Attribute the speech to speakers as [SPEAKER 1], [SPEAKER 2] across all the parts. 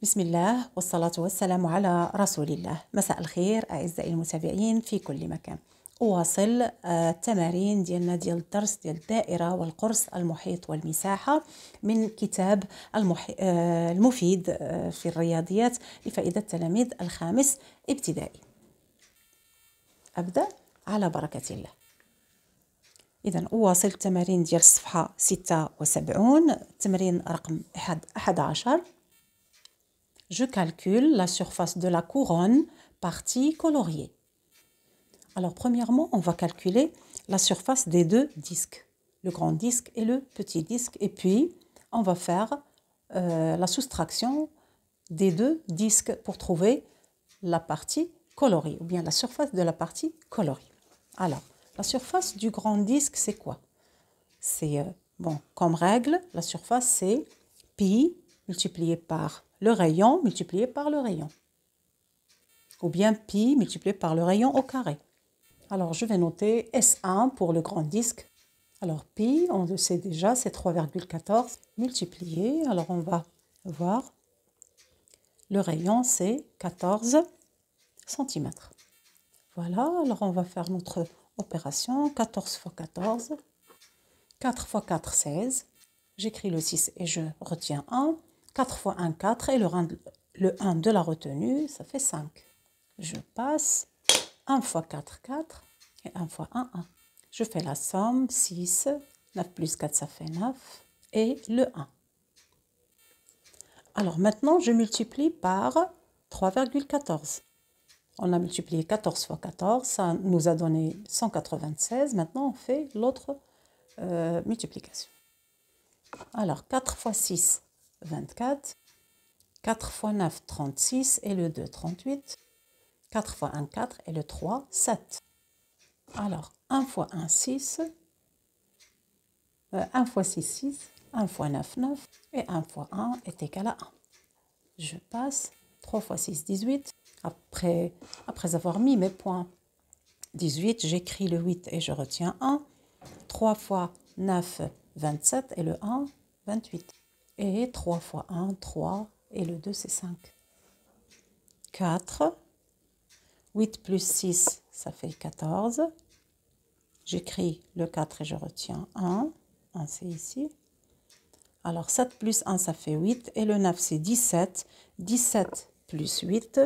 [SPEAKER 1] بسم الله والصلاة والسلام على رسول الله. مساء الخير أعزائي المتابعين في كل مكان. أواصل التمارين ديالنا ديال الدرس ديال الدائرة والقرص المحيط والمساحة من كتاب المفيد في الرياضيات لفائدة تلاميذ الخامس ابتدائي. أبدأ على بركة الله. إذا أواصل التمارين ديال الصفحة 76 التمرين رقم 11. Je calcule la surface de la couronne partie coloriée. Alors, premièrement, on va calculer la surface des deux disques, le grand disque et le petit disque. Et puis, on va faire la soustraction des deux disques pour trouver la partie coloriée, ou bien la surface de la partie coloriée. Alors, la surface du grand disque, c'est quoi? C'est, comme règle, la surface, c'est pi multiplié par le rayon multiplié par le rayon. Ou bien pi multiplié par le rayon au carré. Alors, je vais noter S1 pour le grand disque. Alors, pi, on le sait déjà, c'est 3,14 multiplié. Alors, on va voir. Le rayon, c'est 14 cm. Voilà, alors on va faire notre opération. 14 fois 14. 4 fois 4, 16. J'écris le 6 et je retiens 1. 4 fois 1, 4. Et le 1 de la retenue, ça fait 5. Je passe 1 fois 4, 4. Et 1 fois 1, 1. Je fais la somme, 6. 9 plus 4, ça fait 9. Et le 1. Alors maintenant, je multiplie par 3,14. On a multiplié 14 fois 14. Ça nous a donné 196. Maintenant, on fait l'autre multiplication. Alors, 4 fois 6, 24. 4 fois 9, 36. Et le 2, 38. 4 fois 1, 4. Et le 3, 7. Alors, 1 fois 1, 6. 1 fois 6, 6. 1 fois 9, 9. Et 1 fois 1 est égal à 1. Je passe. 3 fois 6, 18. Après avoir mis mes points 18, j'écris le 8 et je retiens 1. 3 fois 9, 27. Et le 1, 28. Et 3 fois 1, 3. Et le 2, c'est 5. 4. 8 plus 6, ça fait 14. J'écris le 4 et je retiens 1. 1, c'est ici. Alors, 7 plus 1, ça fait 8. Et le 9, c'est 17. 17 plus 8,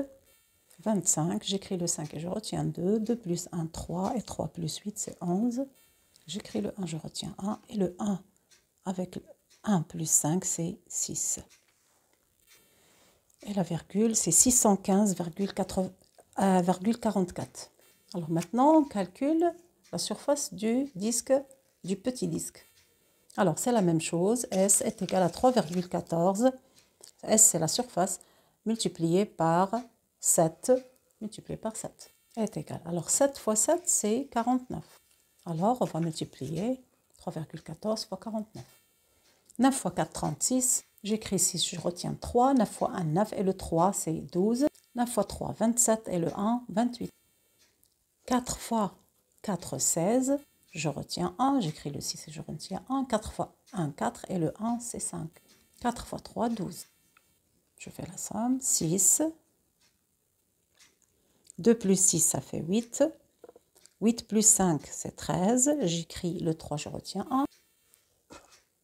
[SPEAKER 1] 25. J'écris le 5 et je retiens 2. 2 plus 1, 3. Et 3 plus 8, c'est 11. J'écris le 1, je retiens 1. Et le 1 avec le 1 plus 5, c'est 6. Et la virgule, c'est 615,44. Alors maintenant, on calcule la surface du disque, du petit disque. Alors, c'est la même chose. S est égal à 3,14. S, c'est la surface multipliée par 7. Multipliée par 7 est égal. Alors, 7 fois 7, c'est 49. Alors, on va multiplier 3,14 fois 49. 9 fois 4, 36. J'écris 6, je retiens 3. 9 fois 1, 9. Et le 3, c'est 12. 9 fois 3, 27. Et le 1, 28. 4 fois 4, 16. Je retiens 1. J'écris le 6 et je retiens 1. 4 fois 1, 4. Et le 1, c'est 5. 4 fois 3, 12. Je fais la somme. 6. 2 plus 6, ça fait 8. 8 plus 5, c'est 13. J'écris le 3, je retiens 1.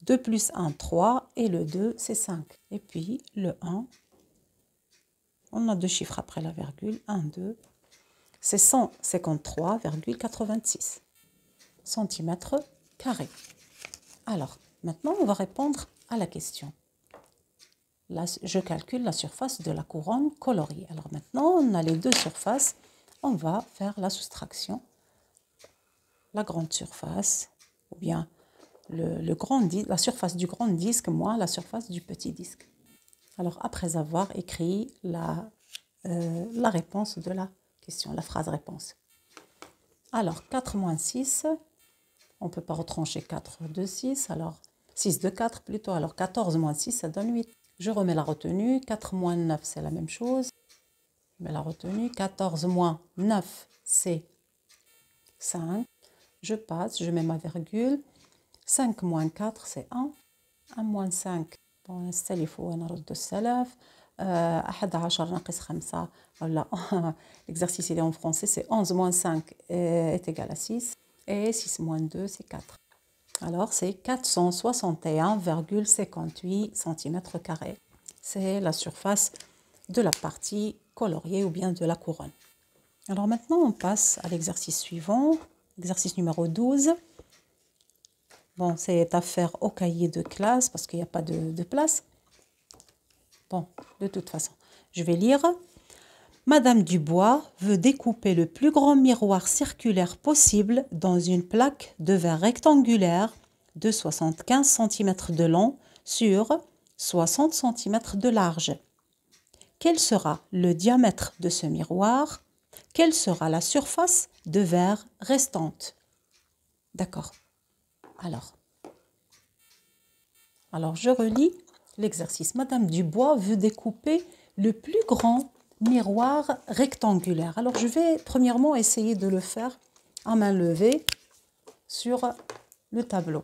[SPEAKER 1] 2 plus 1, 3. Et le 2, c'est 5. Et puis le 1, on a deux chiffres après la virgule. 1, 2. C'est 153,86 centimètres carrés. Alors, maintenant, on va répondre à la question. Là, je calcule la surface de la couronne coloriée. Alors maintenant, on a les deux surfaces. On va faire la soustraction. La grande surface, ou bien la surface du grand disque moins la surface du petit disque. Alors, après avoir écrit la réponse de la question, la phrase réponse. Alors, 4 moins 6, on ne peut pas retrancher 4 de 6, alors 6 de 4 plutôt. Alors, 14 moins 6, ça donne 8. Je remets la retenue, 4 moins 9, c'est la même chose. Je mets la retenue, 14 moins 9, c'est 5. Je passe, je mets ma virgule. 5 moins 4, c'est 1. 1 moins 5, bon, نستلف ونرد السلف. 11 ناقص 5 voilà. L'exercice il est en français, c'est 11 moins 5 est égal à 6 et 6 moins 2 c'est 4. Alors c'est 461,58 cm². C'est la surface de la partie coloriée ou bien de la couronne. Alors maintenant on passe à l'exercice suivant, exercice numéro 12. Bon, c'est à faire au cahier de classe parce qu'il n'y a pas de place. Bon, de toute façon, je vais lire. Madame Dubois veut découper le plus grand miroir circulaire possible dans une plaque de verre rectangulaire de 75 cm de long sur 60 cm de large. Quel sera le diamètre de ce miroir? Quelle sera la surface de verre restante? D'accord. Alors, je relis l'exercice. Madame Dubois veut découper le plus grand miroir rectangulaire. Alors, je vais premièrement essayer de le faire à main levée sur le tableau.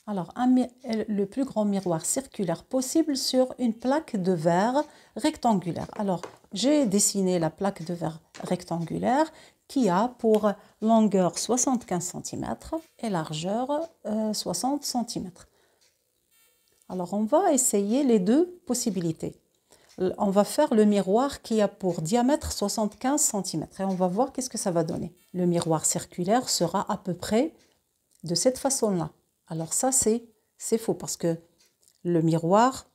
[SPEAKER 1] Alors, le plus grand miroir circulaire possible sur une plaque de verre rectangulaire. Alors, j'ai dessiné la plaque de verre rectangulaire qui a pour longueur 75 cm et largeur 60 cm. Alors, on va essayer les deux possibilités. On va faire le miroir qui a pour diamètre 75 cm et on va voir qu'est-ce que ça va donner. Le miroir circulaire sera à peu près de cette façon-là. Alors ça, c'est faux parce que le miroir,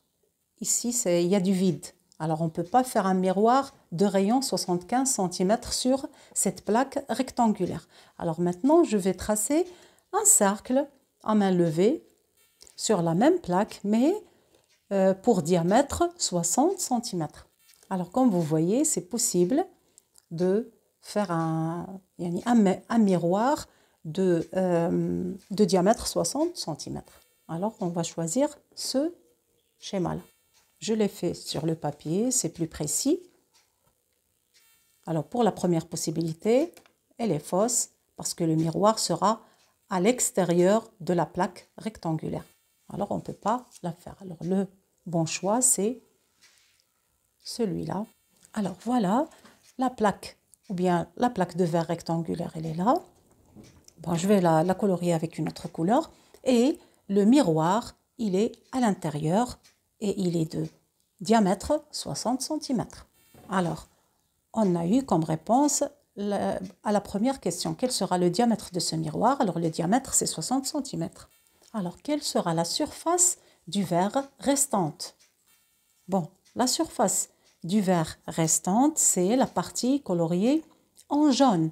[SPEAKER 1] ici, il y a du vide. Alors on ne peut pas faire un miroir de rayon 75 cm sur cette plaque rectangulaire. Alors maintenant, je vais tracer un cercle à main levée sur la même plaque, mais pour diamètre 60 cm. Alors comme vous voyez, c'est possible de faire un miroir de diamètre 60 cm. Alors on va choisir ce schéma-là. Je l'ai fait sur le papier, c'est plus précis. Alors pour la première possibilité, elle est fausse parce que le miroir sera à l'extérieur de la plaque rectangulaire. Alors on ne peut pas la faire. Alors le bon choix c'est celui-là. Alors voilà, la plaque ou bien la plaque de verre rectangulaire, elle est là. Bon, je vais la colorier avec une autre couleur. Et le miroir, il est à l'intérieur et il est de diamètre 60 cm. Alors, on a eu comme réponse à la première question, quel sera le diamètre de ce miroir? Alors, le diamètre, c'est 60 cm. Alors, quelle sera la surface du verre restante? Bon, la surface du verre restante, c'est la partie coloriée en jaune.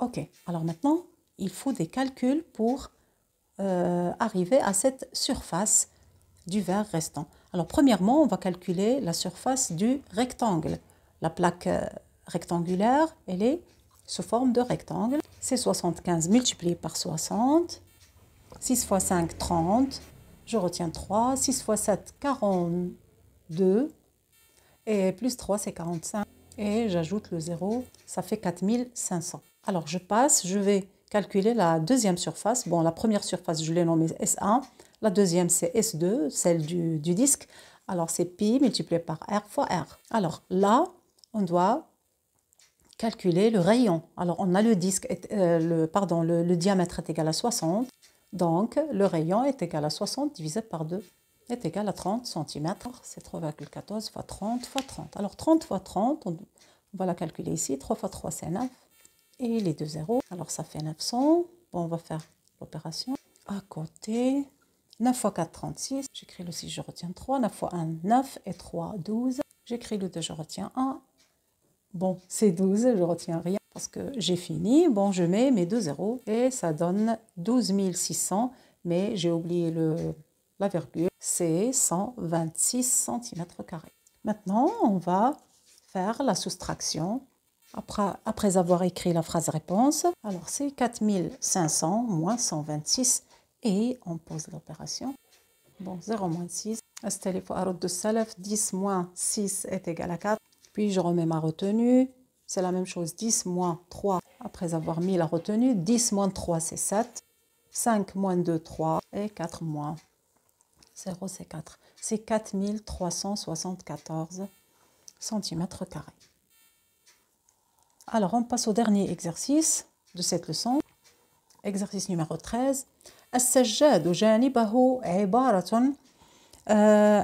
[SPEAKER 1] Ok, alors maintenant, il faut des calculs pour arriver à cette surface du verre restant. Alors premièrement, on va calculer la surface du rectangle. La plaque rectangulaire, elle est sous forme de rectangle. C'est 75 multiplié par 60. 6 fois 5, 30. Je retiens 3. 6 fois 7, 42. Et plus 3, c'est 45. Et j'ajoute le 0, ça fait 4500. Alors je passe, je vais calculer la deuxième surface. Bon, la première surface, je l'ai nommée S1. La deuxième, c'est S2, celle du disque. Alors c'est pi multiplié par R fois R. Alors là, on doit calculer le rayon. Alors on a le disque, le diamètre est égal à 60. Donc le rayon est égal à 60 divisé par 2 est égal à 30 cm. C'est 3,14 fois 30 fois 30. Alors 30 fois 30, on va la calculer ici. 3 fois 3, c'est 9. Et les deux zéros, alors ça fait 900. Bon, on va faire l'opération. À côté, 9 fois 4, 36. J'écris le 6, je retiens 3. 9 fois 1, 9. Et 3, 12. J'écris le 2, je retiens 1. Bon, c'est 12, je retiens rien parce que j'ai fini. Bon, je mets mes deux zéros et ça donne 12 600. Mais j'ai oublié la virgule. C'est 126 cm². Maintenant, on va faire la soustraction. Après avoir écrit la phrase réponse, alors c'est 4500 moins 126 et on pose l'opération. Bon, 0 moins 6. 10 moins 6 est égal à 4. Puis je remets ma retenue. C'est la même chose. 10 moins 3 après avoir mis la retenue. 10 moins 3 c'est 7. 5 moins 2, 3. Et 4 moins 0 c'est 4. C'est 4374 cm². Alors, on passe au dernier exercice de cette leçon. Exercice numéro 13. السجاد جانبه عبارة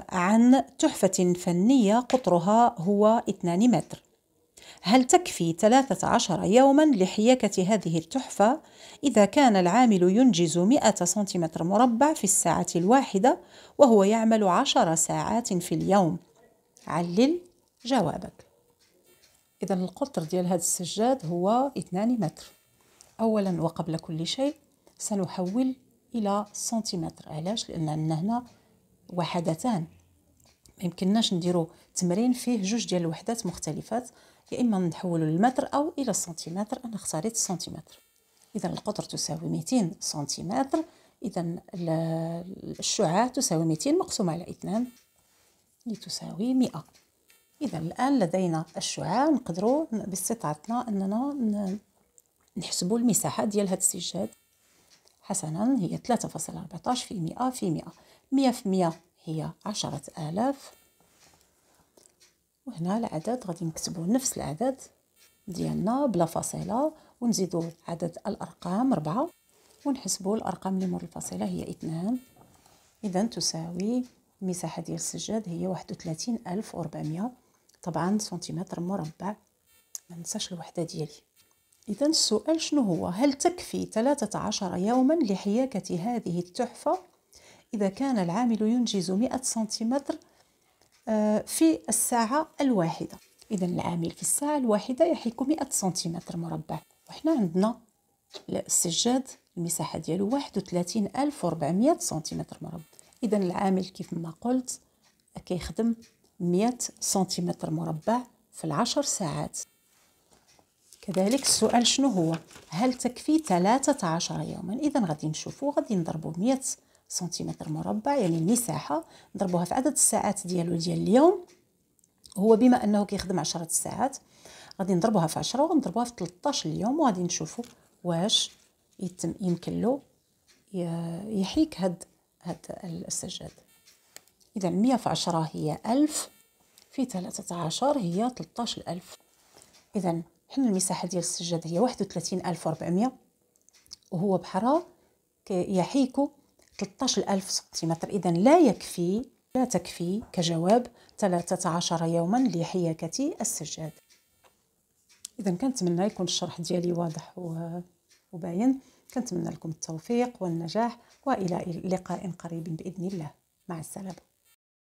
[SPEAKER 1] عن تحفة فنية قطرها هو 2 متر. هل تكفي 13 يوما لحياكة هذه التحفة إذا كان العامل ينجز 100 سنتيمتر مربع في الساعة الواحدة وهو يعمل 10 ساعات في اليوم؟ علل جوابك. إذا القطر ديال هذا السجاد هو 2 متر. أولا وقبل كل شيء سنحول إلى سنتيمتر. علاش؟ لأن عندنا هنا وحدتان، ما يمكنناش نديرو تمرين فيه جوج ديال الوحدات مختلفات، يا اما نحولو للمتر او الى السنتيمتر. انا اختاريت السنتيمتر. اذا القطر تساوي 200 سنتيمتر. اذا الشعاع تساوي 200 مقسوم على 2 لتساوي 100. اذا الان لدينا الشعاع، نقدروا باستطاعتنا اننا نحسبوا المساحه ديال هذا السجاد. حسنا، هي 3.14 في 100 في 100. 100 في 100 هي 10,000. وهنا العدد غادي نكتبوا نفس العدد ديالنا بلا فاصله، ونزيدوا عدد الارقام 4 ونحسبوا الارقام اللي مور الفاصله هي 2. اذا تساوي المساحه ديال السجاد هي 31,400 طبعا سنتيمتر مربع. ما ننساش الوحده ديالي. اذا السؤال شنو هو؟ هل تكفي 13 يوما لحياكه هذه التحفه إذا كان العامل ينجز 100 سنتيمتر في الساعة الواحدة؟ إذا العامل في الساعة الواحدة يحيك 100 سنتيمتر مربع، وإحنا عندنا السجاد المساحة ديالو 31,400 سنتيمتر مربع. إذا العامل كيف ما قلت كيخدم 100 سنتيمتر مربع في 10 ساعات. كذلك السؤال شنو هو؟ هل تكفي 13 يوما؟ إذا غادي نشوفوا، غادي نضربوا 100 سنتيمتر مربع يعني المساحة نضربوها في عدد الساعات ديالو ديال اليوم. هو بما أنه كيخدم 10 ساعات غادي نضربوها في 10 ونضربوها في 13 اليوم، وغادي نشوفوا واش يمكن له يحيك هاد السجاد. إذا 100 في 10 هي 1000 في 13 هي 13,000. إذا حنا المساحة ديال السجاد هي 31,400 وهو بحرا يحيكو 13,000 سنتيمتر. إذا لا تكفي كجواب 13 يوما لحياكة السجاد. إذا كنتمنى يكون الشرح ديالي واضح وباين. كنتمنى لكم التوفيق والنجاح، وإلى لقاء قريب بإذن الله. مع السلامة.